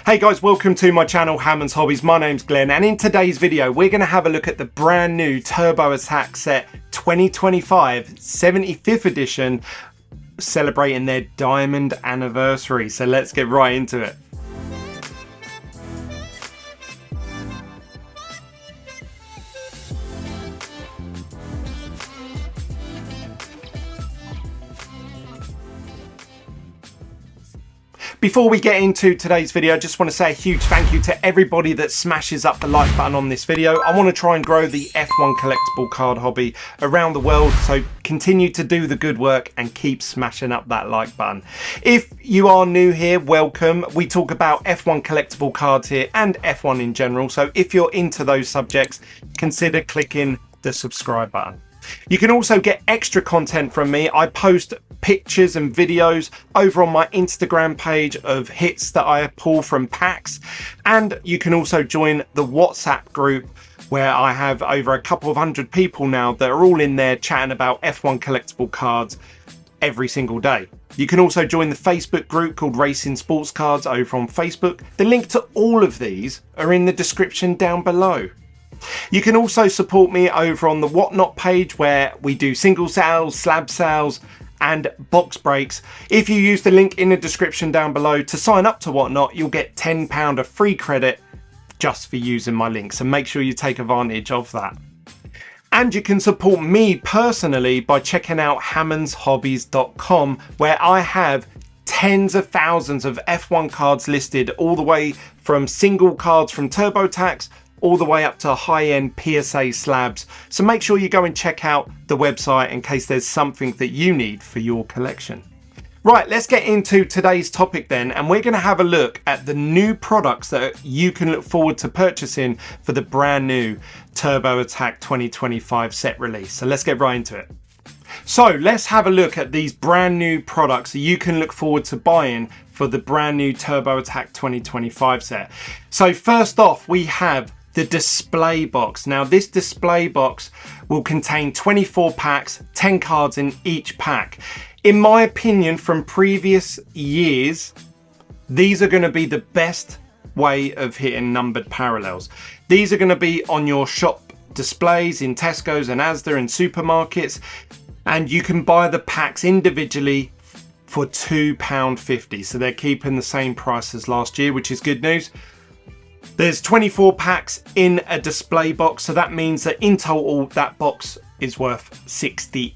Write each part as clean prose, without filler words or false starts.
Hey guys, welcome to my channel Hammond's Hobbies. My name's Glenn, and in today's video we're going to have a look at the brand new Turbo Attax set 2025 75th edition, celebrating their diamond anniversary. So let's get right into it. Before we get into today's video, I just want to say a huge thank you to everybody that smashes up the like button on this video. I want to try and grow the F1 collectible card hobby around the world, so continue to do the good work and keep smashing up that like button. If you are new here, welcome. We talk about F1 collectible cards here and F1 in general, so if you're into those subjects, consider clicking the subscribe button. You can also get extra content from me. I post pictures and videos over on my Instagram page of hits that I pull from packs, and you can also join the WhatsApp group where I have over a couple of hundred people now that are all in there chatting about F1 collectible cards every single day. You can also join the Facebook group called Racing Sports Cards over on Facebook. The link to all of these are in the description down below. You can also support me over on the Whatnot page where we do single sales, slab sales and box breaks. If you use the link in the description down below to sign up to Whatnot, you'll get £10 of free credit just for using my link, so make sure you take advantage of that. And you can support me personally by checking out hammondshobbies.com, where I have tens of thousands of F1 cards listed, all the way from single cards from Turbo Attax all the way up to high-end PSA slabs. So make sure you go and check out the website in case there's something that you need for your collection. Right, let's get into today's topic then, and we're going to have a look at the new products that you can look forward to purchasing for the brand new Turbo Attax 2025 set release. So let's get right into it. So let's have a look at these brand new products that you can look forward to buying for the brand new Turbo Attax 2025 set. So first off, we have the display box. Now this display box will contain 24 packs, 10 cards in each pack. In my opinion, from previous years, these are going to be the best way of hitting numbered parallels. These are going to be on your shop displays in Tesco's and Asda and supermarkets, and you can buy the packs individually for £2.50. So they're keeping the same price as last year, which is good news. There's 24 packs in a display box, so that means that in total that box is worth £60.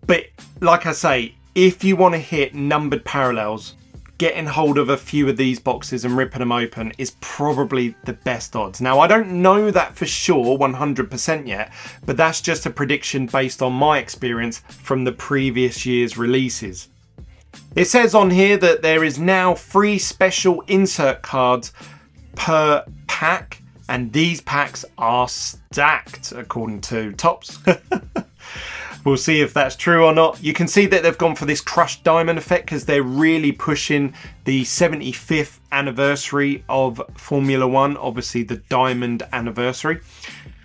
But like I say, if you want to hit numbered parallels, getting hold of a few of these boxes and ripping them open is probably the best odds. Now I don't know that for sure 100% yet, but that's just a prediction based on my experience from the previous year's releases. It says on here that there is now 3 special insert cards per pack, and these packs are stacked according to Tops. We'll see if that's true or not. You can see that they've gone for this crushed diamond effect because they're really pushing the 75th anniversary of Formula One, obviously the diamond anniversary.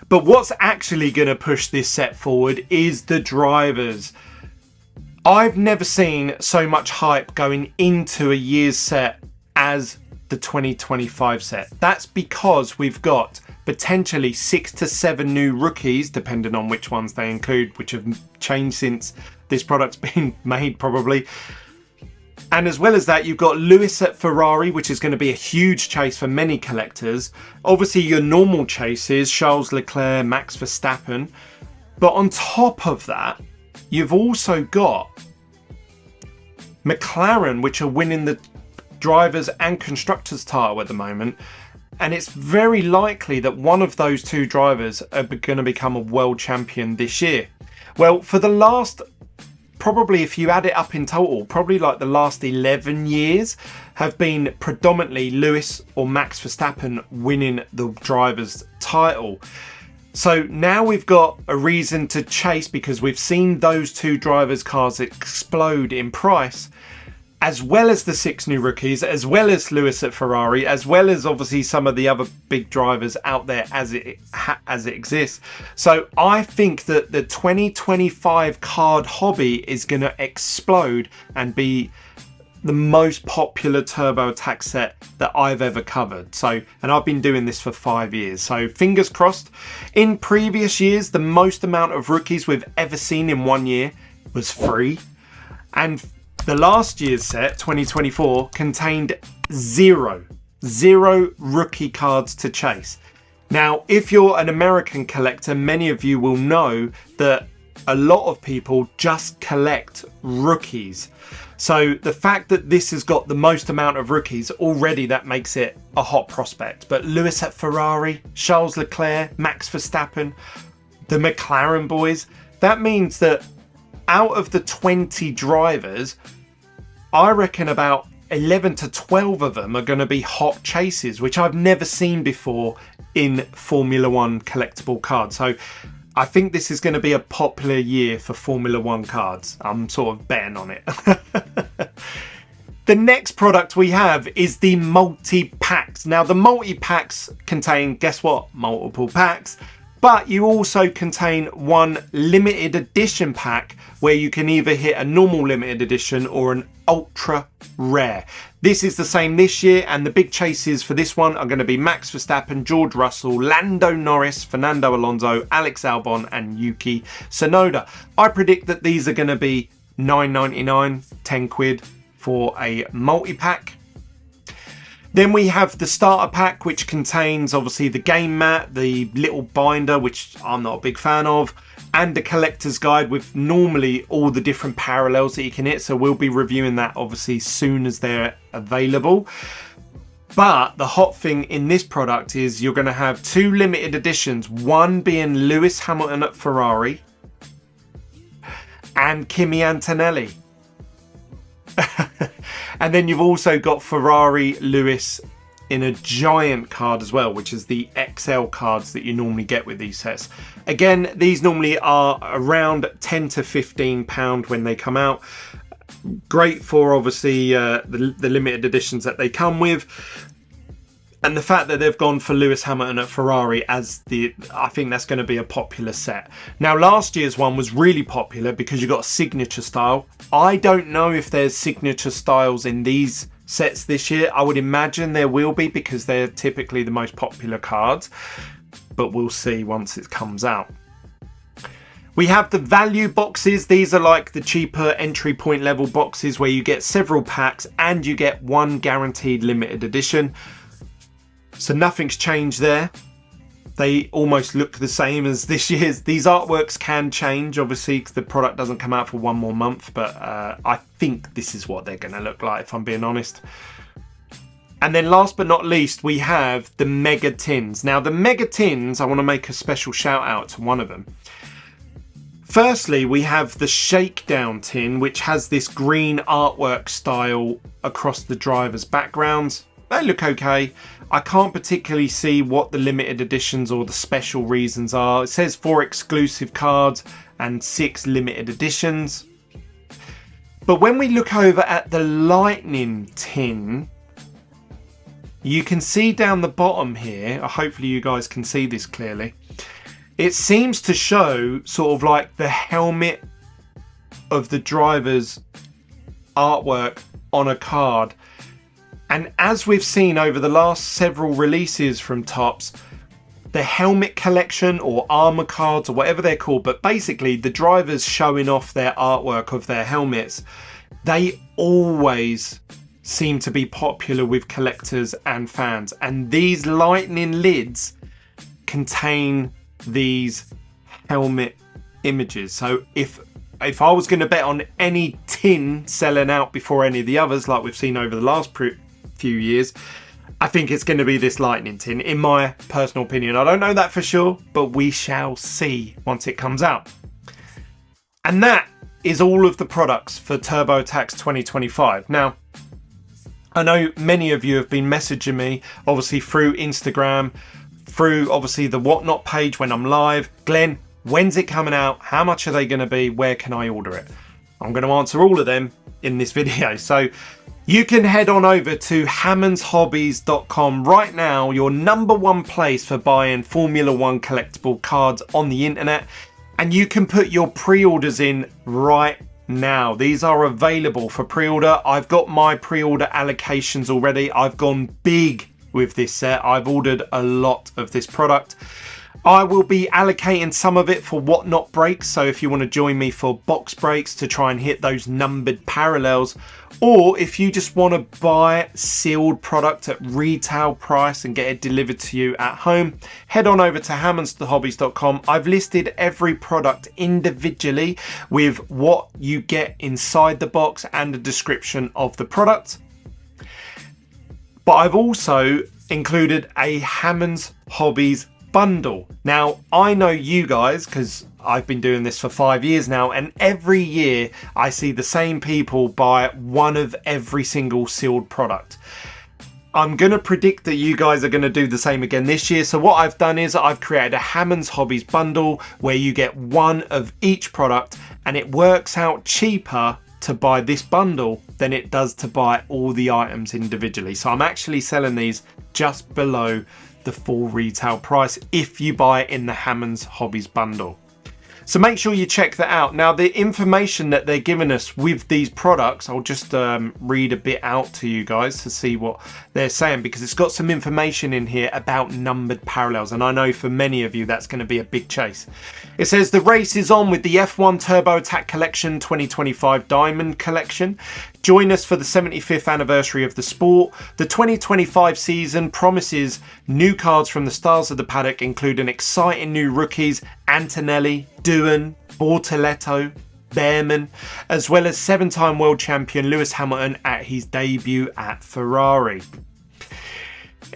But what's actually going to push this set forward is the drivers. I've never seen so much hype going into a year's set as the 2025 set. That's because we've got potentially 6 to 7 new rookies, depending on which ones they include, which have changed since this product's been made probably. And as well as that, you've got Lewis at Ferrari, which is going to be a huge chase for many collectors. Obviously your normal chases, Charles Leclerc, Max Verstappen. But on top of that, you've also got McLaren, which are winning the drivers and constructors title at the moment, and it's very likely that one of those 2 drivers are going to become a world champion this year. Well, for the last, probably if you add it up in total, probably like the last 11 years have been predominantly Lewis or Max Verstappen winning the drivers title. So now we've got a reason to chase, because we've seen those 2 drivers' cars explode in price, as well as the 6 new rookies, as well as Lewis at Ferrari, as well as obviously some of the other big drivers out there as it exists. So I think that the 2025 card hobby is going to explode and be the most popular Turbo Attax set that I've ever covered. So, and I've been doing this for 5 years. So fingers crossed. In previous years, the most amount of rookies we've ever seen in 1 year was 3. And the last year's set, 2024, contained zero rookie cards to chase. Now, if you're an American collector, many of you will know that a lot of people just collect rookies. So the fact that this has got the most amount of rookies, already that makes it a hot prospect. But Lewis at Ferrari, Charles Leclerc, Max Verstappen, the McLaren boys, that means that out of the 20 drivers, I reckon about 11 to 12 of them are going to be hot chases, which I've never seen before in Formula One collectible cards. So I think this is going to be a popular year for Formula One cards. I'm sort of betting on it. The next product we have is the multi-packs. Now the multi-packs contain, guess what? Multiple packs. But you also contain one limited edition pack where you can either hit a normal limited edition or an ultra rare. This is the same this year, and the big chases for this one are going to be Max Verstappen, George Russell, Lando Norris, Fernando Alonso, Alex Albon and Yuki Tsunoda. I predict that these are going to be £9.99, 10 quid for a multi-pack. Then we have the starter pack, which contains obviously the game mat, the little binder, which I'm not a big fan of, and the collector's guide with normally all the different parallels that you can hit. So we'll be reviewing that obviously soon as they're available. But the hot thing in this product is you're going to have 2 limited editions, one being Lewis Hamilton at Ferrari and Kimi Antonelli. And then you've also got Ferrari Lewis in a giant card as well, which is the XL cards that you normally get with these sets. Again, these normally are around £10 to £15 when they come out. Great for obviously the limited editions that they come with. And the fact that they've gone for Lewis Hamilton at Ferrari as I think that's going to be a popular set. Now, last year's one was really popular because you got a signature style. I don't know if there's signature styles in these sets this year. I would imagine there will be because they're typically the most popular cards. But we'll see once it comes out. We have the value boxes. These are like the cheaper entry point level boxes where you get several packs and you get one guaranteed limited edition. So nothing's changed there. They almost look the same as this year's. These artworks can change, obviously, because the product doesn't come out for 1 more month. But I think this is what they're going to look like, if I'm being honest. And then last but not least, we have the Mega Tins. Now, the Mega Tins, I want to make a special shout out to one of them. Firstly, we have the Shakedown tin, which has this green artwork style across the driver's backgrounds. They look okay. I can't particularly see what the limited editions or the special reasons are. It says 4 exclusive cards and 6 limited editions. But when we look over at the Lightning tin, you can see down the bottom here, hopefully you guys can see this clearly, it seems to show sort of like the helmet of the driver's artwork on a card. And as we've seen over the last several releases from Topps, the helmet collection or armor cards or whatever they're called, but basically the drivers showing off their artwork of their helmets, they always seem to be popular with collectors and fans. And these Lightning lids contain these helmet images. So if I was going to bet on any tin selling out before any of the others, like we've seen over the last few years, I think it's going to be this Lightning tin, in my personal opinion. I don't know that for sure, but we shall see once it comes out. And that is all of the products for Turbo Attax 2025. Now, I know many of you have been messaging me, obviously through Instagram, through obviously the Whatnot page when I'm live. Glenn, when's it coming out? How much are they going to be? Where can I order it? I'm going to answer all of them in this video. So you can head on over to hammondshobbies.com right now, your #1 place for buying Formula One collectible cards on the internet. And you can put your pre-orders in right now. These are available for pre-order. I've got my pre-order allocations already. I've gone big with this set. I've ordered a lot of this product. I will be allocating some of it for Whatnot breaks, so if you want to join me for box breaks to try and hit those numbered parallels, or if you just want to buy sealed product at retail price and get it delivered to you at home, head on over to hammondsthehobbies.com. I've listed every product individually with what you get inside the box and a description of the product. But I've also included a Hammond's Hobbies bundle. Now, I know you guys, because I've been doing this for 5 years now, and every year I see the same people buy one of every single sealed product. I'm going to predict that you guys are going to do the same again this year. So what I've done is I've created a Hammond's Hobbies bundle where you get one of each product, and it works out cheaper to buy this bundle than it does to buy all the items individually. So I'm actually selling these just below the full retail price if you buy it in the Hammond's Hobbies bundle. So make sure you check that out. Now, the information that they're giving us with these products, I'll just read a bit out to you guys to see what they're saying, because it's got some information in here about numbered parallels, and I know for many of you that's going to be a big chase. It says the race is on with the F1 Turbo Attack Collection 2025 Diamond Collection. Join us for the 75th anniversary of the sport. The 2025 season promises new cards from the stars of the paddock, including exciting new rookies Antonelli, Doohan, Bortoletto, Behrman, as well as 7-time world champion Lewis Hamilton at his debut at Ferrari.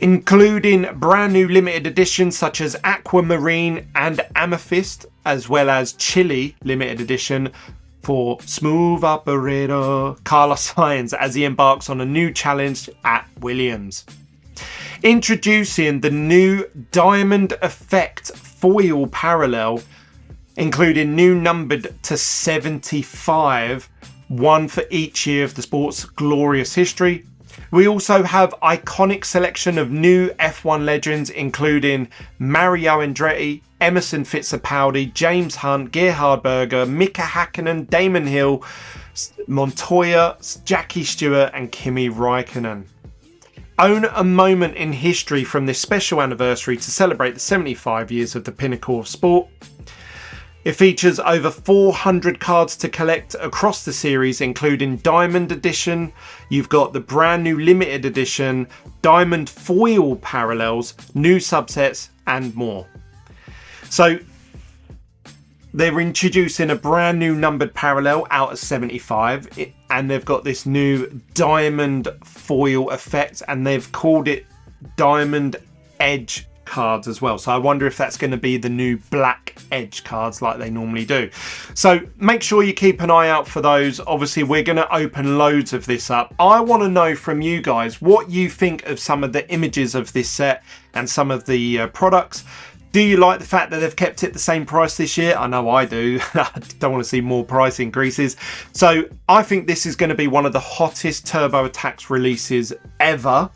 Including brand new limited editions such as Aquamarine and Amethyst, as well as Chile limited edition for smooth operator Carlos Sainz as he embarks on a new challenge at Williams. Introducing the new Diamond Effect foil parallel, including new numbered to 75, one for each year of the sport's glorious history. We also have iconic selection of new F1 legends, including Mario Andretti, Emerson Fittipaldi, James Hunt, Gerhard Berger, Mika Hakkinen, Damon Hill, Montoya, Jackie Stewart and Kimi Raikkonen. Own a moment in history from this special anniversary to celebrate the 75 years of the pinnacle of sport. It features over 400 cards to collect across the series, including Diamond Edition. You've got the brand new Limited Edition, Diamond Foil Parallels, new subsets, and more. So they're introducing a brand new numbered parallel out of 75, and they've got this new Diamond Foil effect, and they've called it Diamond Edge cards as well. So I wonder if that's going to be the new black edge cards like they normally do. So make sure you keep an eye out for those. Obviously we're going to open loads of this up. I want to know from you guys what you think of some of the images of this set and some of the products. Do you like the fact that they've kept it the same price this year? I know I do. I don't want to see more price increases. So I think this is going to be one of the hottest Turbo Attax releases ever.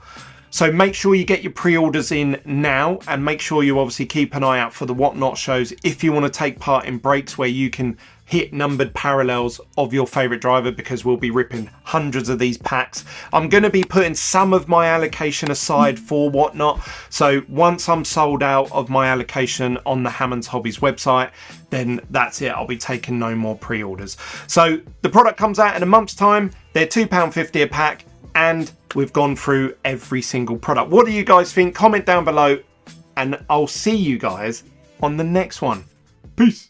So make sure you get your pre-orders in now, and make sure you obviously keep an eye out for the Whatnot shows if you want to take part in breaks where you can hit numbered parallels of your favorite driver, because we'll be ripping hundreds of these packs. I'm going to be putting some of my allocation aside for Whatnot. So once I'm sold out of my allocation on the Hammond's Hobbies website, then that's it. I'll be taking no more pre-orders. So the product comes out in a month's time. They're £2.50 a pack. And we've gone through every single product. What do you guys think? Comment down below, and I'll see you guys on the next one. Peace.